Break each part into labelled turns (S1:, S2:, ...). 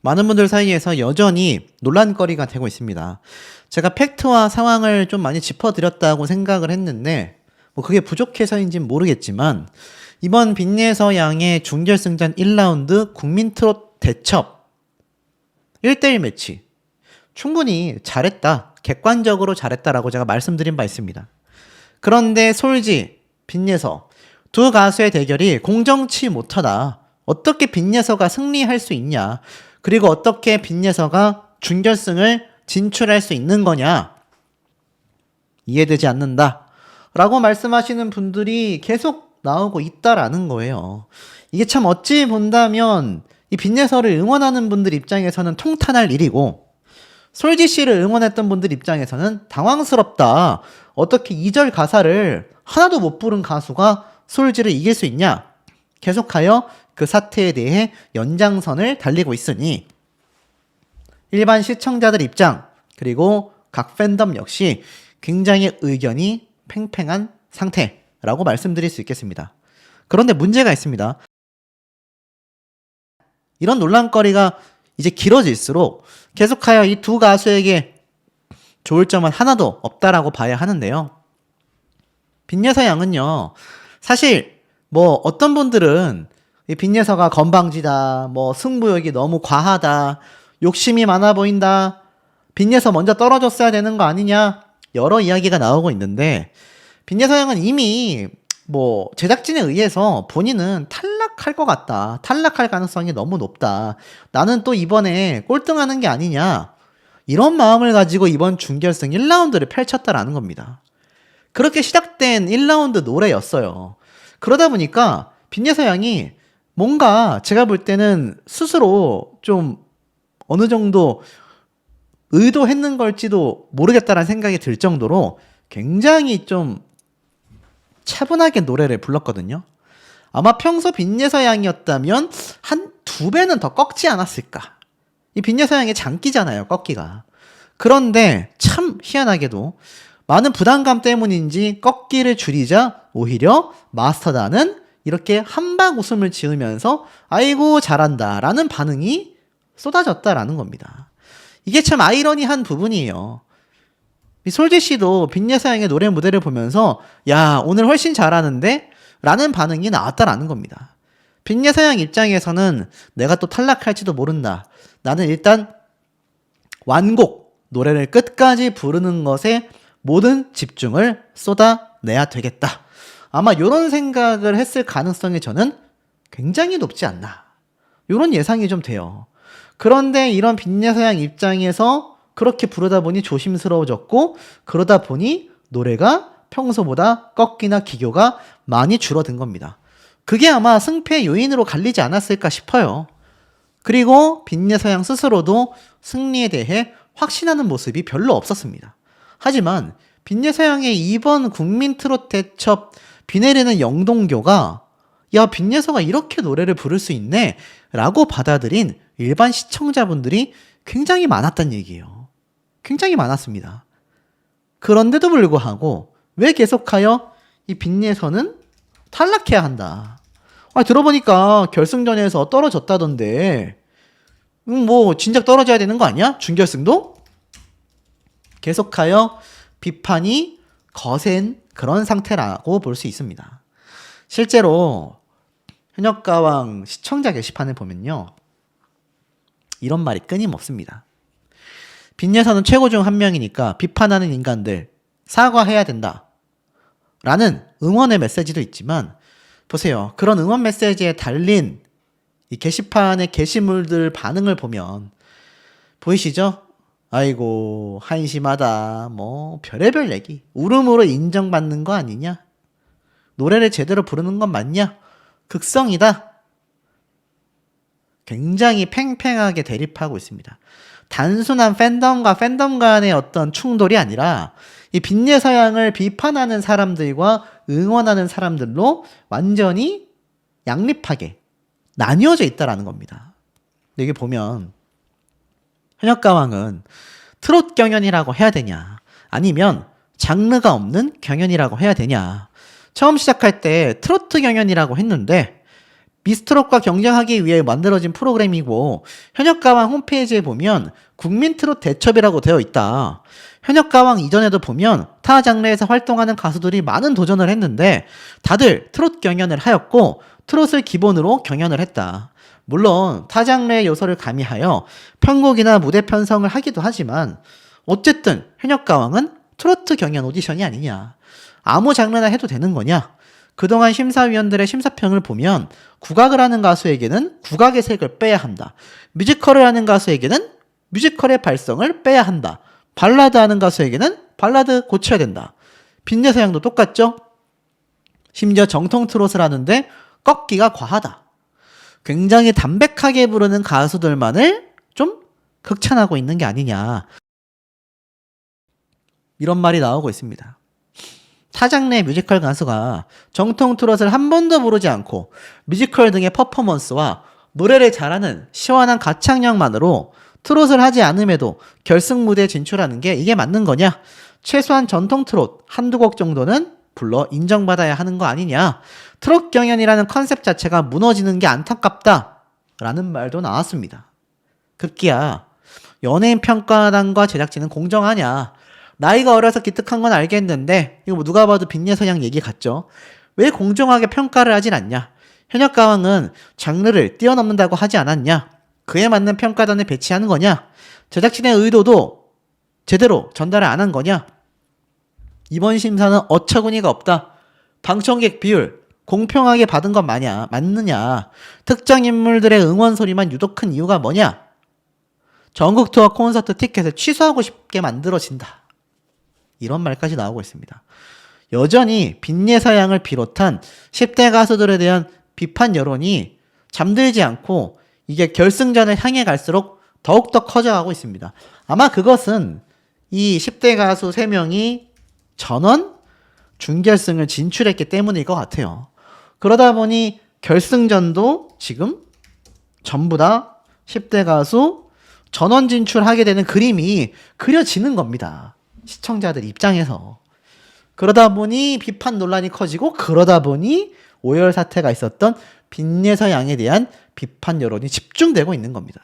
S1: 많은 분들 사이에서 여전히 논란거리가 되고 있습니다. 제가 팩트와 상황을 좀 많이 짚어드렸다고 생각을 했는데 뭐 그게 부족해서인지는 모르겠지만 이번 빈예서 양의 준결승전 1라운드 국민트롯 대첩 1대1 매치 충분히 잘했다. 객관적으로 잘했다라고 제가 말씀드린 바 있습니다. 그런데 솔지, 빈예서 두 가수의 대결이 공정치 못하다. 어떻게 빈예서가 승리할 수 있냐? 그리고 어떻게 빈예서가 준결승을 진출할 수 있는 거냐? 이해되지 않는다. 라고 말씀하시는 분들이 계속 나오고 있다라는 거예요. 이게 참 어찌 본다면 이 빈예서를 응원하는 분들 입장에서는 통탄할 일이고 솔지 씨를 응원했던 분들 입장에서는 당황스럽다. 어떻게 2절 가사를 하나도 못 부른 가수가 솔지를 이길 수 있냐? 계속하여 그 사태에 대해 연장선을 달리고 있으니 일반 시청자들 입장 그리고 각 팬덤 역시 굉장히 의견이 팽팽한 상태라고 말씀드릴 수 있겠습니다. 그런데 문제가 있습니다. 이런 논란거리가 이제 길어질수록 계속하여 이 두 가수에게 좋을 점은 하나도 없다라고 봐야 하는데요. 빈예서 양은요. 사실 뭐 어떤 분들은 이 빈예서가 건방지다, 뭐 승부욕이 너무 과하다, 욕심이 많아 보인다, 빈예서 먼저 떨어졌어야 되는 거 아니냐 여러 이야기가 나오고 있는데 빈예서 양은 이미 뭐 제작진에 의해서 본인은 탈락할 것 같다. 탈락할 가능성이 너무 높다. 나는 또 이번에 꼴등하는 게 아니냐. 이런 마음을 가지고 이번 준결승 1라운드를 펼쳤다라는 겁니다. 그렇게 시작된 1라운드 노래였어요. 그러다 보니까 빈예서 양이 뭔가 제가 볼 때는 스스로 좀 어느 정도 의도했는 걸지도 모르겠다라는 생각이 들 정도로 굉장히 좀 차분하게 노래를 불렀거든요. 아마 평소 빈예서 양이었다면 한 2배는 더 꺾지 않았을까. 이 빈예서 양의 장기잖아요, 꺾기가. 그런데 참 희한하게도 많은 부담감 때문인지 꺾기를 줄이자 오히려 마스터다는 이렇게 한박 웃음을 지으면서 아이고 잘한다 라는 반응이 쏟아졌다라는 겁니다. 이게 참 아이러니한 부분이에요. 솔지 씨도 빈예서 양의 노래 무대를 보면서 야 오늘 훨씬 잘하는데? 라는 반응이 나왔다라는 겁니다. 빈예서 양 입장에서는 내가 또 탈락할지도 모른다. 나는 일단 완곡 노래를 끝까지 부르는 것에 모든 집중을 쏟아내야 되겠다. 아마 이런 생각을 했을 가능성이 저는 굉장히 높지 않나. 이런 예상이 좀 돼요. 그런데 이런 빈예서 양 입장에서 그렇게 부르다 보니 조심스러워졌고 그러다 보니 노래가 평소보다 꺾기나 기교가 많이 줄어든 겁니다. 그게 아마 승패 요인으로 갈리지 않았을까 싶어요. 그리고 빈예서 양 스스로도 승리에 대해 확신하는 모습이 별로 없었습니다. 하지만 빈예서 양의 이번 국민트롯 대첩 비 내리는 영동교가 야 빈예서가 이렇게 노래를 부를 수 있네 라고 받아들인 일반 시청자분들이 굉장히 많았단 얘기예요. 굉장히 많았습니다. 그런데도 불구하고 왜 계속하여 이 빈예서는 탈락해야 한다. 들어보니까 결승전에서 떨어졌다던데 뭐 진작 떨어져야 되는 거 아니야? 준결승도? 계속하여 비판이 거센 그런 상태라고 볼 수 있습니다. 실제로 현역가왕 시청자 게시판을 보면요. 이런 말이 끊임없습니다. 빈예서는 최고 중 한 명이니까 비판하는 인간들 사과해야 된다. 라는 응원의 메시지도 있지만 보세요. 그런 응원 메시지에 달린 이 게시판의 게시물들 반응을 보면 보이시죠? 아이고 한심하다 뭐 별의별 얘기 울음으로 인정받는 거 아니냐? 노래를 제대로 부르는 건 맞냐? 극성이다. 굉장히 팽팽하게 대립하고 있습니다. 단순한 팬덤과 팬덤 간의 어떤 충돌이 아니라 이 빈예서 양을 비판하는 사람들과 응원하는 사람들로 완전히 양립하게 나뉘어져 있다라는 겁니다. 여기 보면 현역가왕은 트롯 경연이라고 해야 되냐 아니면 장르가 없는 경연이라고 해야 되냐. 처음 시작할 때 트로트 경연이라고 했는데 미스트롯과 경쟁하기 위해 만들어진 프로그램이고 현역가왕 홈페이지에 보면 국민트롯 대첩이라고 되어 있다. 현역가왕 이전에도 보면 타 장르에서 활동하는 가수들이 많은 도전을 했는데 다들 트롯 경연을 하였고 트롯을 기본으로 경연을 했다. 물론 타 장르의 요소를 가미하여 편곡이나 무대 편성을 하기도 하지만 어쨌든 현역가왕은 트로트 경연 오디션이 아니냐. 아무 장르나 해도 되는 거냐. 그동안 심사위원들의 심사평을 보면 국악을 하는 가수에게는 국악의 색을 빼야 한다. 뮤지컬을 하는 가수에게는 뮤지컬의 발성을 빼야 한다. 발라드 하는 가수에게는 발라드 고쳐야 된다. 빈내서양도 똑같죠? 심지어 정통 트롯을 하는데 꺾기가 과하다. 굉장히 담백하게 부르는 가수들만을 좀 극찬하고 있는 게 아니냐. 이런 말이 나오고 있습니다. 타 장르의 뮤지컬 가수가 정통 트롯을 한 번도 부르지 않고 뮤지컬 등의 퍼포먼스와 노래를 잘하는 시원한 가창력만으로 트롯을 하지 않음에도 결승 무대에 진출하는 게 이게 맞는 거냐? 최소한 전통 트롯 한두 곡 정도는 불러 인정받아야 하는 거 아니냐? 트롯 경연이라는 컨셉 자체가 무너지는 게 안타깝다 라는 말도 나왔습니다. 급기야 연예인 평가단과 제작진은 공정하냐? 나이가 어려서 기특한 건 알겠는데 이거 뭐 누가 봐도 빈예서양 얘기 같죠? 왜 공정하게 평가를 하진 않냐? 현역가왕은 장르를 뛰어넘는다고 하지 않았냐? 그에 맞는 평가단을 배치하는 거냐? 제작진의 의도도 제대로 전달을 안 한 거냐? 이번 심사는 어처구니가 없다. 방청객 비율 공평하게 받은 건 맞느냐? 특정 인물들의 응원 소리만 유독 큰 이유가 뭐냐? 전국 투어 콘서트 티켓을 취소하고 싶게 만들어진다. 이런 말까지 나오고 있습니다. 여전히 빈예서양을 비롯한 10대 가수들에 대한 비판 여론이 잠들지 않고 이게 결승전을 향해 갈수록 더욱더 커져가고 있습니다. 아마 그것은 이 10대 가수 3명이 전원 준결승을 진출했기 때문일 것 같아요. 그러다 보니 결승전도 지금 전부 다 10대 가수 전원 진출하게 되는 그림이 그려지는 겁니다. 시청자들 입장에서. 그러다 보니 비판 논란이 커지고 그러다 보니 오열 사태가 있었던 빈예서양에 대한 비판 여론이 집중되고 있는 겁니다.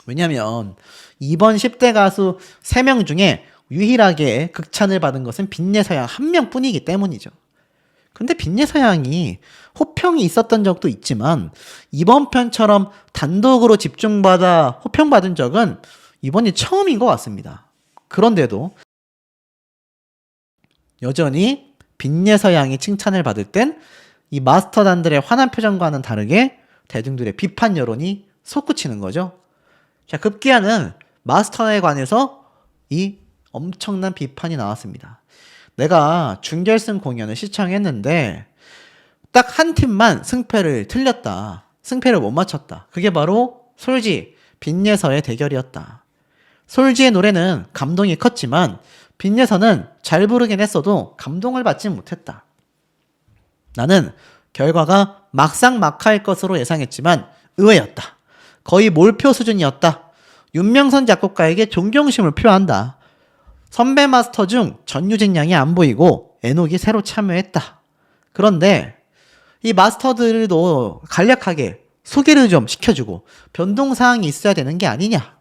S1: 왜냐하면 이번 10대 가수 3명 중에 유일하게 극찬을 받은 것은 빈예서양 1명뿐이기 때문이죠. 근데 빈예서양이 호평이 있었던 적도 있지만 이번 편처럼 단독으로 집중받아 호평받은 적은 이번이 처음인 것 같습니다. 그런데도 여전히 빈예서양이 칭찬을 받을 땐 이 마스터단들의 환한 표정과는 다르게 대중들의 비판 여론이 솟구치는 거죠. 자, 급기야는 마스터에 관해서 이 엄청난 비판이 나왔습니다. 내가 준결승 공연을 시청했는데 딱 한 팀만 승패를 틀렸다. 승패를 못 맞췄다. 그게 바로 솔지, 빈예서의 대결이었다. 솔지의 노래는 감동이 컸지만 빈예서는 잘 부르긴 했어도 감동을 받지 못했다. 나는 결과가 막상막하일 것으로 예상했지만 의외였다. 거의 몰표 수준이었다. 윤명선 작곡가에게 존경심을 표한다. 선배 마스터 중 전유진 양이 안 보이고 애녹이 새로 참여했다. 그런데 이 마스터들도 간략하게 소개를 좀 시켜주고 변동사항이 있어야 되는 게 아니냐.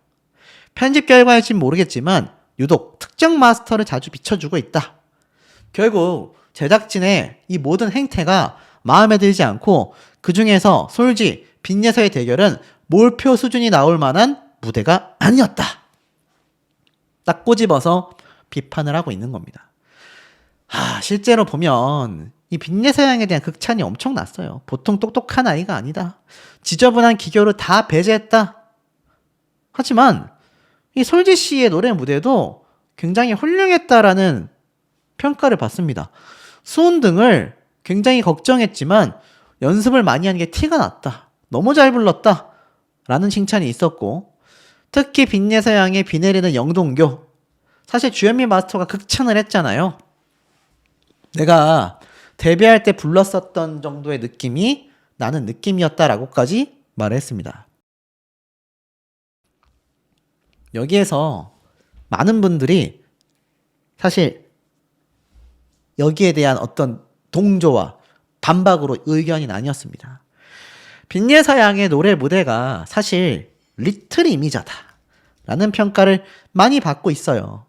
S1: 편집 결과일진 모르겠지만 유독 특정 마스터를 자주 비춰주고 있다. 결국 제작진의 이 모든 행태가 마음에 들지 않고 그 중에서 솔지, 빈예서의 대결은 몰표 수준이 나올 만한 무대가 아니었다. 딱 꼬집어서 비판을 하고 있는 겁니다. 실제로 보면 이 빈예서양에 대한 극찬이 엄청났어요. 보통 똑똑한 아이가 아니다. 지저분한 기교를 다 배제했다. 하지만 이 솔지 씨의 노래 무대도 굉장히 훌륭했다라는 평가를 받습니다. 수온 등을 굉장히 걱정했지만 연습을 많이 한 게 티가 났다. 너무 잘 불렀다. 라는 칭찬이 있었고 특히 빈예서양의 비 내리는 영동교 사실 주현미 마스터가 극찬을 했잖아요. 내가 데뷔할 때 불렀었던 정도의 느낌이 나는 느낌이었다라고까지 말했습니다. 여기에서 많은 분들이 사실 여기에 대한 어떤 동조와 반박으로 의견이 나뉘었습니다. 빈예서 양의 노래 무대가 사실 리틀 이미자다 라는 평가를 많이 받고 있어요.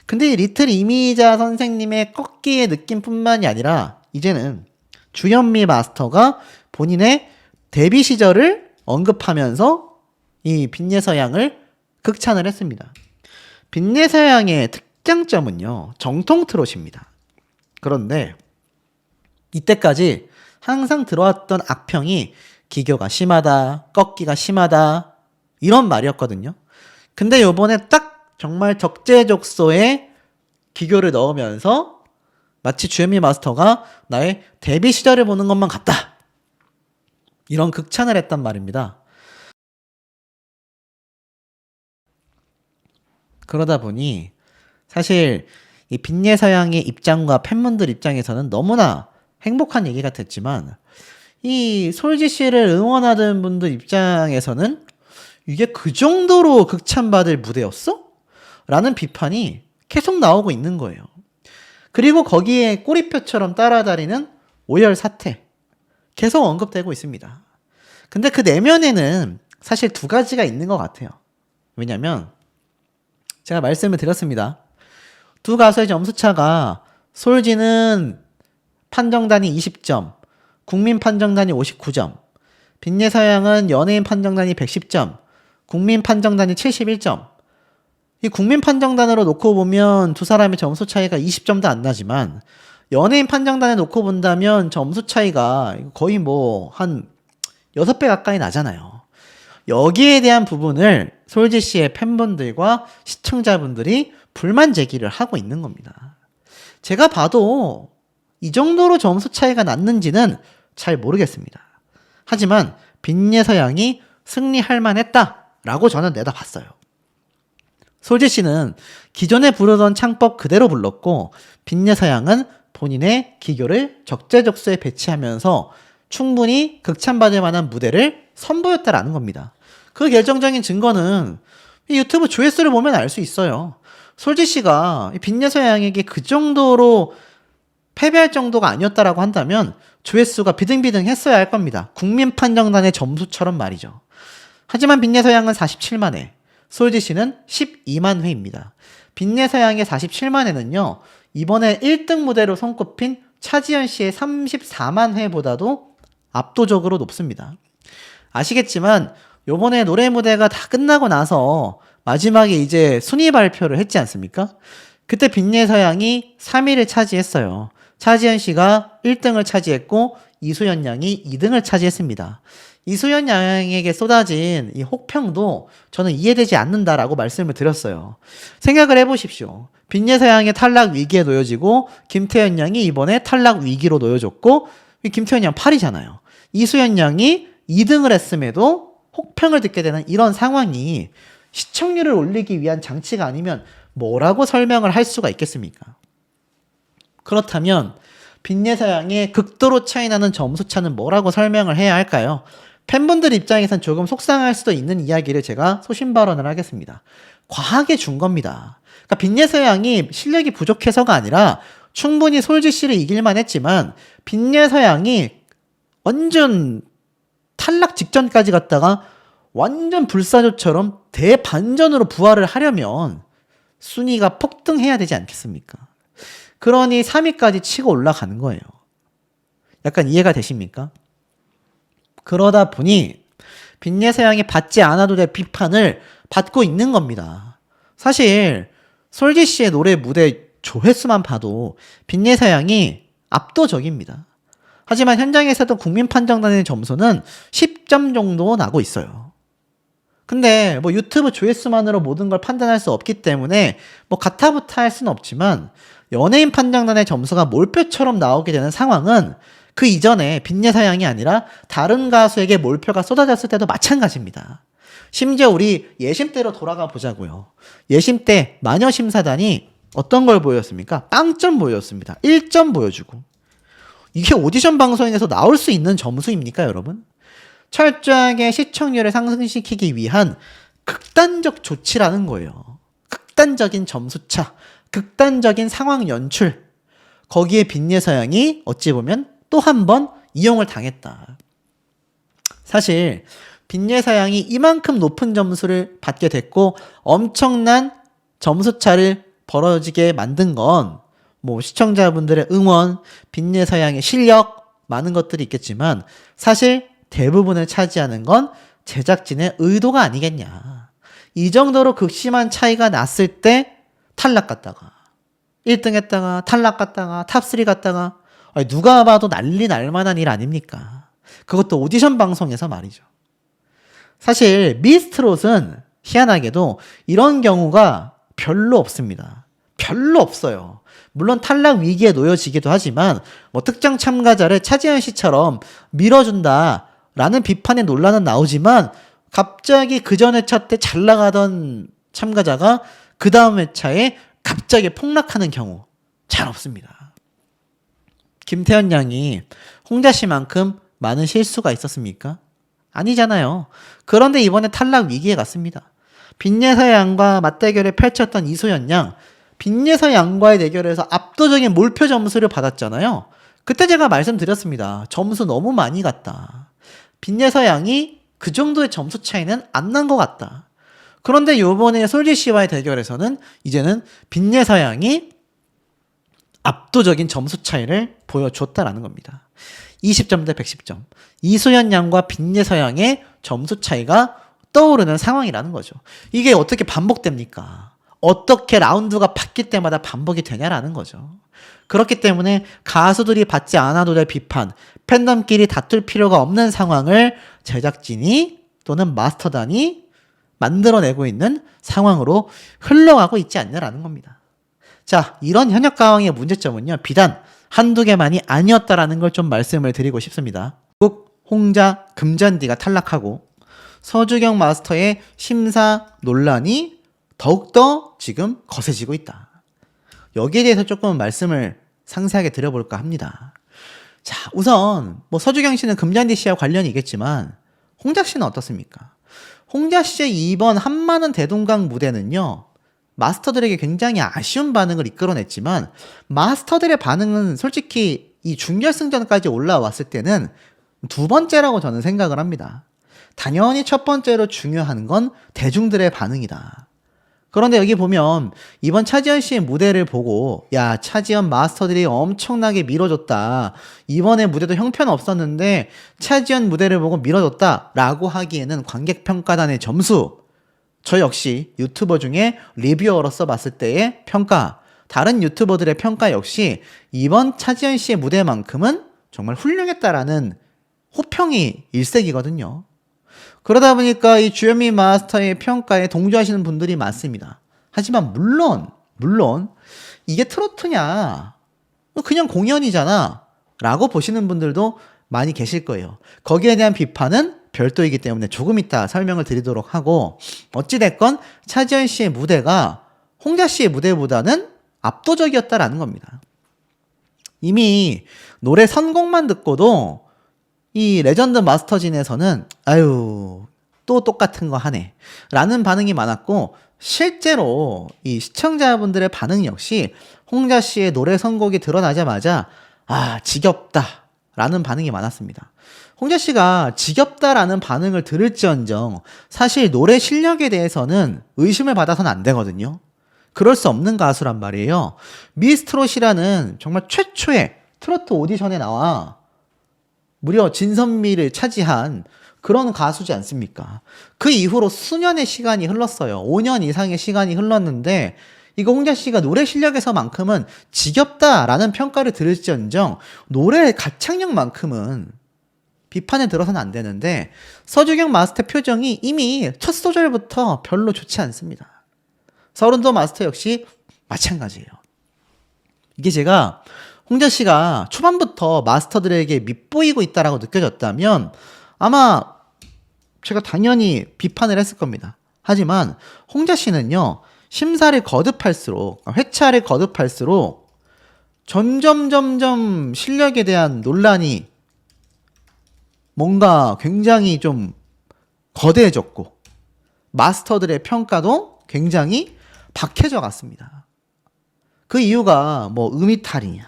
S1: 근데 이 리틀 이미자 선생님의 꺾기의 느낌뿐만이 아니라 이제는 주현미 마스터가 본인의 데뷔 시절을 언급하면서 이 빈예서 양을 극찬을 했습니다. 빈예서 양의 특장점은요, 정통 트롯입니다. 그런데 이때까지 항상 들어왔던 악평이 기교가 심하다, 꺾기가 심하다 이런 말이었거든요. 근데 요번에 딱 정말 적재적소에 기교를 넣으면서 마치 주현미 마스터가 나의 데뷔 시절을 보는 것만 같다, 이런 극찬을 했단 말입니다. 그러다 보니 사실 이 빈예서 양의 입장과 팬분들 입장에서는 너무나 행복한 얘기 같았지만, 이 솔지 씨를 응원하던 분들 입장에서는 이게 그 정도로 극찬받을 무대였어? 라는 비판이 계속 나오고 있는 거예요. 그리고 거기에 꼬리표처럼 따라다니는 오열 사태 계속 언급되고 있습니다. 근데 그 내면에는 사실 두 가지가 있는 것 같아요. 왜냐면 제가 말씀을 드렸습니다. 두 가수의 점수차가 솔지는 판정단이 20점, 국민 판정단이 59점, 빈예서 양은 연예인 판정단이 110점, 국민 판정단이 71점. 이 국민 판정단으로 놓고 보면 두 사람의 점수 차이가 20점도 안 나지만, 연예인 판정단에 놓고 본다면 점수 차이가 거의 뭐 한 6배 가까이 나잖아요. 여기에 대한 부분을 솔지 씨의 팬분들과 시청자분들이 불만 제기를 하고 있는 겁니다. 제가 봐도 이 정도로 점수 차이가 났는지는 잘 모르겠습니다. 하지만 빈예서 양이 승리할 만했다라고 저는 내다봤어요. 솔지 씨는 기존에 부르던 창법 그대로 불렀고, 빈예서 양은 본인의 기교를 적재적소에 배치하면서 충분히 극찬받을 만한 무대를 선보였다라는 겁니다. 그 결정적인 증거는 이 유튜브 조회수를 보면 알 수 있어요. 솔지 씨가 빈예서 양에게 그 정도로 패배할 정도가 아니었다라고 한다면 조회수가 비등비등했어야 할 겁니다. 국민 판정단의 점수처럼 말이죠. 하지만 빈예서 양은 47만 회, 솔지 씨는 12만 회입니다. 빈예서 양의 47만 회는요, 이번에 1등 무대로 손꼽힌 차지연 씨의 34만 회보다도 압도적으로 높습니다. 아시겠지만 요번에 노래 무대가 다 끝나고 나서 마지막에 이제 순위 발표를 했지 않습니까? 그때 빈예서 양이 3위를 차지했어요. 차지연 씨가 1등을 차지했고 이수연 양이 2등을 차지했습니다. 이수연 양에게 쏟아진 이 혹평도 저는 이해되지 않는다라고 말씀을 드렸어요. 생각을 해보십시오. 빈예서 양의 탈락 위기에 놓여지고 김태현 양이 이번에 탈락 위기로 놓여졌고, 김태현 양 8위잖아요. 이수연 양이 2등을 했음에도 혹평을 듣게 되는 이런 상황이 시청률을 올리기 위한 장치가 아니면 뭐라고 설명을 할 수가 있겠습니까? 그렇다면 빈예서 양의 극도로 차이나는 점수차는 뭐라고 설명을 해야 할까요? 팬분들 입장에선 조금 속상할 수도 있는 이야기를 제가 소신발언을 하겠습니다. 과하게 준 겁니다. 그러니까 빈예서 양이 실력이 부족해서가 아니라 충분히 솔지 씨를 이길만 했지만, 빈예서 양이 완전 탈락 직전까지 갔다가 완전 불사조처럼 대반전으로 부활을 하려면 순위가 폭등해야 되지 않겠습니까? 그러니 3위까지 치고 올라가는 거예요. 약간 이해가 되십니까? 그러다 보니 빈예서 양이 받지 않아도 될 비판을 받고 있는 겁니다. 사실 솔지 씨의 노래 무대 조회수만 봐도 빈예서 양이 압도적입니다. 하지만 현장에서도 국민 판정단의 점수는 10점 정도 나고 있어요. 근데 뭐 유튜브 조회수만으로 모든 걸 판단할 수 없기 때문에 뭐 가타부타 할 수는 없지만, 연예인 판정단의 점수가 몰표처럼 나오게 되는 상황은 그 이전에 빈예서 양이 아니라 다른 가수에게 몰표가 쏟아졌을 때도 마찬가지입니다. 심지어 우리 예심 때로 돌아가 보자고요. 예심 때 마녀심사단이 어떤 걸 보였습니까? 빵점 보였습니다. 1점 보여주고. 이게 오디션 방송에서 나올 수 있는 점수입니까, 여러분? 철저하게 시청률을 상승시키기 위한 극단적 조치라는 거예요. 극단적인 점수차, 극단적인 상황 연출. 거기에 빈예서 양이 어찌 보면 또 한 번 이용을 당했다. 사실 빈예사양이 이만큼 높은 점수를 받게 됐고 엄청난 점수차를 벌어지게 만든 건 뭐 시청자분들의 응원, 빈예사양의 실력 많은 것들이 있겠지만 사실 대부분을 차지하는 건 제작진의 의도가 아니겠냐. 이 정도로 극심한 차이가 났을 때 탈락 갔다가 1등 했다가 탈락 갔다가 탑3 갔다가 누가 봐도 난리 날 만한 일 아닙니까? 그것도 오디션 방송에서 말이죠. 사실 미스트롯은 희한하게도 이런 경우가 별로 없습니다. 별로 없어요. 물론 탈락 위기에 놓여지기도 하지만 뭐 특정 참가자를 차지현 씨처럼 밀어준다라는 비판의 논란은 나오지만 갑자기 그 전 회차 때 잘 나가던 참가자가 그 다음 회차에 갑자기 폭락하는 경우 잘 없습니다. 김태현 양이 홍자 씨만큼 많은 실수가 있었습니까? 아니잖아요. 그런데 이번에 탈락 위기에 갔습니다. 빈예서 양과 맞대결을 펼쳤던 이소연 양, 빈예서 양과의 대결에서 압도적인 몰표 점수를 받았잖아요. 그때 제가 말씀드렸습니다. 점수 너무 많이 갔다. 빈예서 양이 그 정도의 점수 차이는 안 난 것 같다. 그런데 요번에 솔지 씨와의 대결에서는 이제는 빈예서 양이 압도적인 점수 차이를 보여줬다라는 겁니다. 20점 대 110점. 이소연 양과 빈예서 양의 점수 차이가 떠오르는 상황이라는 거죠. 이게 어떻게 반복됩니까? 어떻게 라운드가 바뀔 때마다 반복이 되냐라는 거죠. 그렇기 때문에 가수들이 받지 않아도 될 비판, 팬덤끼리 다툴 필요가 없는 상황을 제작진이 또는 마스터단이 만들어내고 있는 상황으로 흘러가고 있지 않냐라는 겁니다. 자, 이런 현역 가왕의 문제점은요, 비단 한두 개만이 아니었다라는 걸 좀 말씀을 드리고 싶습니다. 국 홍자 금잔디가 탈락하고 서주경 마스터의 심사 논란이 더욱더 지금 거세지고 있다. 여기에 대해서 조금 말씀을 상세하게 드려볼까 합니다. 자, 우선 뭐 서주경 씨는 금잔디 씨와 관련이 있겠지만 홍자 씨는 어떻습니까? 홍자 씨의 이번 한마는 대동강 무대는요, 마스터들에게 굉장히 아쉬운 반응을 이끌어냈지만 마스터들의 반응은 솔직히 이 준결승전까지 올라왔을 때는 두 번째라고 저는 생각을 합니다. 당연히 첫 번째로 중요한 건 대중들의 반응이다. 그런데 여기 보면 이번 차지현 씨의 무대를 보고 야, 차지현 마스터들이 엄청나게 밀어줬다. 이번에 무대도 형편없었는데 차지현 무대를 보고 밀어줬다 라고 하기에는 관객평가단의 점수, 저 역시 유튜버 중에 리뷰어로서 봤을 때의 평가, 다른 유튜버들의 평가 역시 이번 차지현 씨의 무대만큼은 정말 훌륭했다라는 호평이 일색이거든요. 그러다 보니까 이 주현미 마스터의 평가에 동조하시는 분들이 많습니다. 하지만 물론 이게 트로트냐, 그냥 공연이잖아 라고 보시는 분들도 많이 계실 거예요. 거기에 대한 비판은 별도이기 때문에 조금 이따 설명을 드리도록 하고, 어찌됐건 차지현 씨의 무대가 홍자 씨의 무대보다는 압도적이었다라는 겁니다. 이미 노래 선곡만 듣고도 이 레전드 마스터진에서는 아유 또 똑같은 거 하네 라는 반응이 많았고, 실제로 이 시청자분들의 반응 역시 홍자 씨의 노래 선곡이 드러나자마자 아 지겹다 라는 반응이 많았습니다. 홍자 씨가 지겹다라는 반응을 들을지언정 사실 노래 실력에 대해서는 의심을 받아서는 안 되거든요. 그럴 수 없는 가수란 말이에요. 미스트롯이라는 정말 최초의 트로트 오디션에 나와 무려 진선미를 차지한 그런 가수지 않습니까? 그 이후로 수년의 시간이 흘렀어요. 5년 이상의 시간이 흘렀는데 이거 홍자 씨가 노래 실력에서만큼은 지겹다라는 평가를 들을지언정 노래 가창력만큼은 비판에 들어서는 안 되는데, 서주경 마스터 표정이 이미 첫 소절부터 별로 좋지 않습니다. 서른도 마스터 역시 마찬가지예요. 이게 제가 홍자 씨가 초반부터 마스터들에게 밉보이고 있다라고 느껴졌다면 아마 제가 당연히 비판을 했을 겁니다. 하지만 홍자 씨는요, 심사를 거듭할수록, 회차를 거듭할수록 점점 실력에 대한 논란이 뭔가 굉장히 좀 거대해졌고 마스터들의 평가도 굉장히 박해져 갔습니다. 그 이유가 뭐 음이탈이냐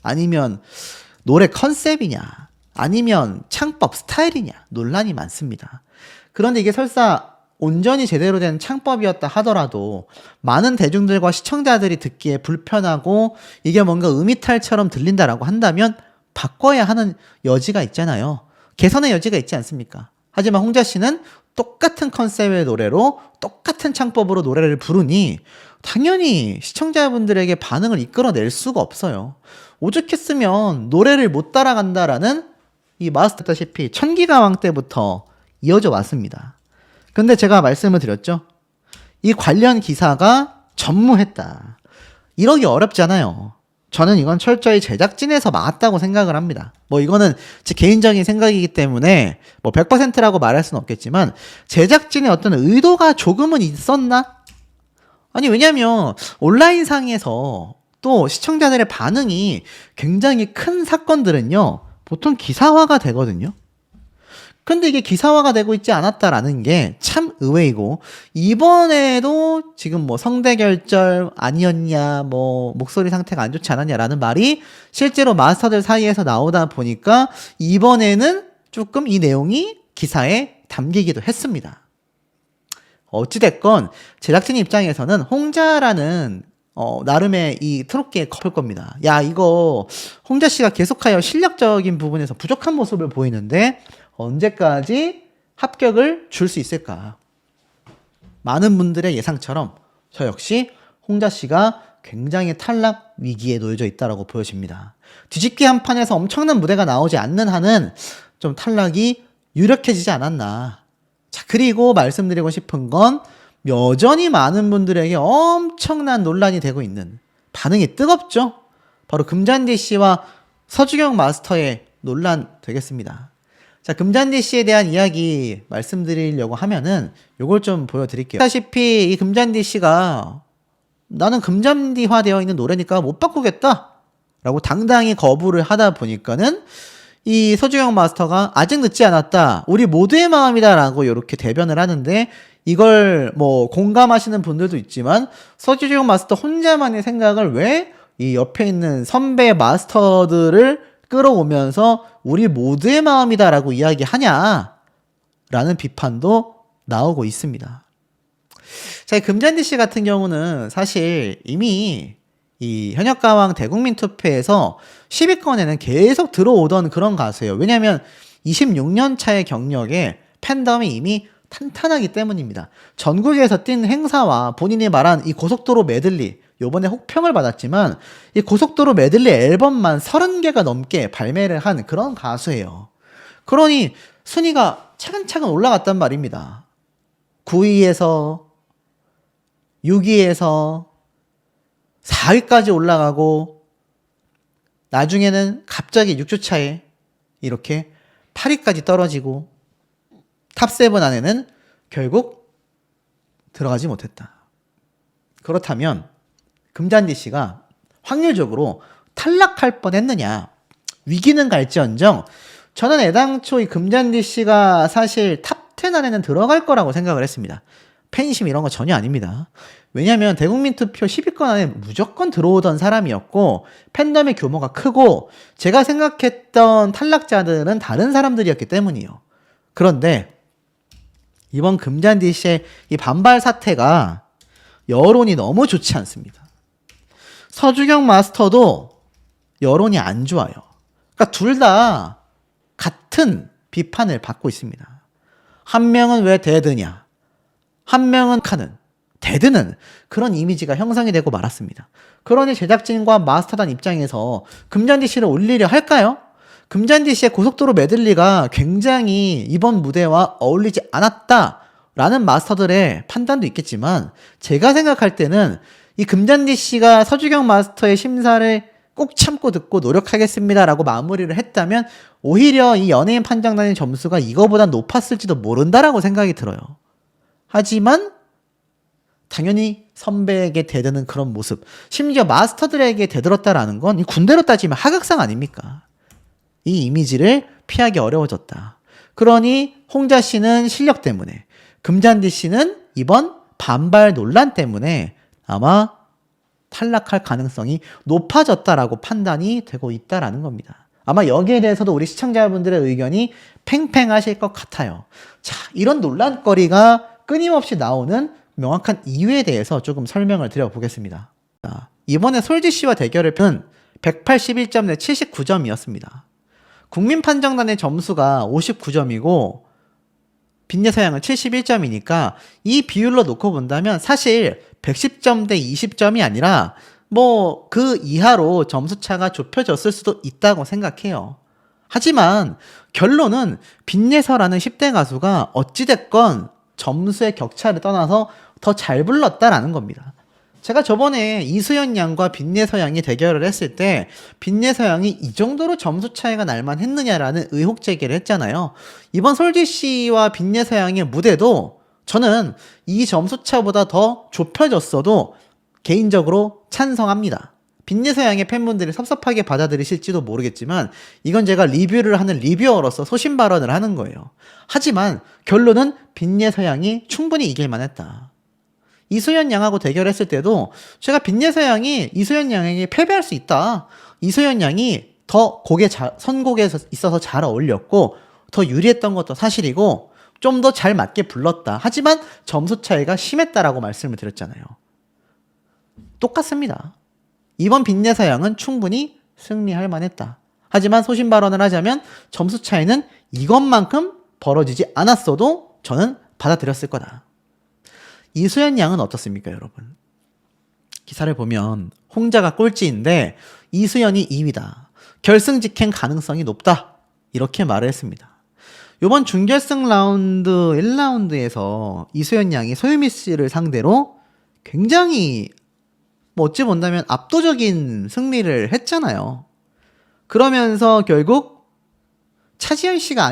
S1: 아니면 노래 컨셉이냐 아니면 창법 스타일이냐 논란이 많습니다. 그런데 이게 설사 온전히 제대로 된 창법이었다 하더라도 많은 대중들과 시청자들이 듣기에 불편하고 이게 뭔가 음이탈처럼 들린다라고 한다면 바꿔야 하는 여지가 있잖아요. 개선의 여지가 있지 않습니까? 하지만 홍자 씨는 똑같은 컨셉의 노래로 똑같은 창법으로 노래를 부르니 당연히 시청자분들에게 반응을 이끌어낼 수가 없어요. 오죽했으면 노래를 못 따라간다라는 이 말씀드렸다시피 천기가왕 때부터 이어져 왔습니다. 근데 제가 말씀을 드렸죠. 이 관련 기사가 전무했다. 이러기 어렵잖아요. 저는 이건 철저히 제작진에서 막았다고 생각을 합니다. 뭐 이거는 제 개인적인 생각이기 때문에 뭐 100%라고 말할 수는 없겠지만 제작진의 어떤 의도가 조금은 있었나? 아니 왜냐면 온라인상에서 또 시청자들의 반응이 굉장히 큰 사건들은요 보통 기사화가 되거든요. 근데 이게 기사화가 되고 있지 않았다라는 게 참 의외이고, 이번에도 지금 뭐 성대결절 아니었냐, 뭐 목소리 상태가 안 좋지 않았냐라는 말이 실제로 마스터들 사이에서 나오다 보니까 이번에는 조금 이 내용이 기사에 담기기도 했습니다. 어찌됐건 제작진 입장에서는 홍자라는 나름의 이 트롯계의 커플 겁니다. 야, 이거 홍자 씨가 계속하여 실력적인 부분에서 부족한 모습을 보이는데 언제까지 합격을 줄 수 있을까? 많은 분들의 예상처럼 저 역시 홍자 씨가 굉장히 탈락 위기에 놓여져 있다라고 보여집니다. 뒤집기 한 판에서 엄청난 무대가 나오지 않는 한은 좀 탈락이 유력해지지 않았나. 자, 그리고 말씀드리고 싶은 건 여전히 많은 분들에게 엄청난 논란이 되고 있는, 반응이 뜨겁죠? 바로 금잔디 씨와 서주경 마스터의 논란 되겠습니다. 자, 금잔디 씨에 대한 이야기 말씀드리려고 하면은 요걸 좀 보여드릴게요. 보다시피 이 금잔디 씨가 나는 금잔디화 되어 있는 노래니까 못 바꾸겠다 라고 당당히 거부를 하다 보니까는 이 서주경 마스터가 아직 늦지 않았다, 우리 모두의 마음이다 라고 이렇게 대변을 하는데, 이걸 뭐 공감하시는 분들도 있지만 서주경 마스터 혼자만의 생각을 왜 이 옆에 있는 선배 마스터들을 끌어오면서 우리 모두의 마음이다 라고 이야기하냐 라는 비판도 나오고 있습니다. 자, 금잔디 씨 같은 경우는 사실 이미 이 현역가왕 대국민 투표에서 10위권에는 계속 들어오던 그런 가수예요. 왜냐하면 26년 차의 경력에 팬덤이 이미 탄탄하기 때문입니다. 전국에서 뛴 행사와 본인이 말한 이 고속도로 메들리, 요번에 혹평을 받았지만 이 고속도로 메들리 앨범만 30개가 넘게 발매를 한 그런 가수예요. 그러니 순위가 차근차근 올라갔단 말입니다. 9위에서 6위에서 4위까지 올라가고 나중에는 갑자기 6주 차에 이렇게 8위까지 떨어지고 탑7 안에는 결국 들어가지 못했다. 그렇다면 금잔디 씨가 확률적으로 탈락할 뻔했느냐? 위기는 갈지언정 저는 애당초 이 금잔디 씨가 사실 탑10 안에는 들어갈 거라고 생각을 했습니다. 팬심 이런 거 전혀 아닙니다. 왜냐면 대국민 투표 10위권 안에 무조건 들어오던 사람이었고 팬덤의 규모가 크고 제가 생각했던 탈락자들은 다른 사람들이었기 때문이에요. 그런데 이번 금잔디 씨의 이 반발 사태가 여론이 너무 좋지 않습니다. 서주경 마스터도 여론이 안 좋아요. 그러니까 둘 다 같은 비판을 받고 있습니다. 한 명은 왜 데드냐, 한 명은 카는, 데드는, 그런 이미지가 형성이 되고 말았습니다. 그러니 제작진과 마스터단 입장에서 금잔디 씨를 올리려 할까요? 금잔디 씨의 고속도로 메들리가 굉장히 이번 무대와 어울리지 않았다라는 마스터들의 판단도 있겠지만 제가 생각할 때는 이 금잔디 씨가 서주경 마스터의 심사를 꼭 참고 듣고 노력하겠습니다라고 마무리를 했다면 오히려 이 연예인 판정단의 점수가 이거보다 높았을지도 모른다라고 생각이 들어요. 하지만 당연히 선배에게 대드는 그런 모습, 심지어 마스터들에게 대들었다라는 건 군대로 따지면 하극상 아닙니까? 이 이미지를 피하기 어려워졌다. 그러니 홍자 씨는 실력 때문에, 금잔디 씨는 이번 반발 논란 때문에 아마 탈락할 가능성이 높아졌다라고 판단이 되고 있다라는 겁니다. 아마 여기에 대해서도 우리 시청자분들의 의견이 팽팽하실 것 같아요. 자, 이런 논란거리가 끊임없이 나오는 명확한 이유에 대해서 조금 설명을 드려보겠습니다. 자, 이번에 솔지 씨와 대결을 편 181점 대 79점이었습니다. 국민판정단의 점수가 59점이고 빈예서양은 71점이니까 이 비율로 놓고 본다면 사실 110점 대 20점이 아니라 뭐 그 이하로 점수차가 좁혀졌을 수도 있다고 생각해요. 하지만 결론은 빈예서라는 10대 가수가 어찌됐건 점수의 격차를 떠나서 더 잘 불렀다라는 겁니다. 제가 저번에 이수연 양과 빈예서 양이 대결을 했을 때 빈예서 양이 이 정도로 점수 차이가 날만 했느냐라는 의혹 제기를 했잖아요. 이번 솔지 씨와 빈예서 양의 무대도 저는 이 점수 차보다 더 좁혀졌어도 개인적으로 찬성합니다. 빈예서 양의 팬분들이 섭섭하게 받아들이실지도 모르겠지만 이건 제가 리뷰를 하는 리뷰어로서 소신 발언을 하는 거예요. 하지만 결론은 빈예서 양이 충분히 이길만 했다. 이수연 양하고 대결했을 때도 제가 빈예서 양이 이수연 양에게 패배할 수 있다. 이수연 양이 더 선곡에 있어서 잘 어울렸고 더 유리했던 것도 사실이고 좀 더 잘 맞게 불렀다. 하지만 점수 차이가 심했다라고 말씀을 드렸잖아요. 똑같습니다. 이번 빈예서 양은 충분히 승리할 만했다. 하지만 소신 발언을 하자면 점수 차이는 이것만큼 벌어지지 않았어도 저는 받아들였을 거다. 이수연 양은 어떻습니까, 여러분? 기사를 보면 홍자가 꼴찌인데 이수연이 2위다. 결승 직행 가능성이 높다. 이렇게 말을 했습니다. 이번 준결승 라운드 1라운드에서 이수연 양이 소유미 씨를 상대로 굉장히 어찌 본다면 압도적인 승리를 했잖아요. 그러면서 결국 차지현 씨가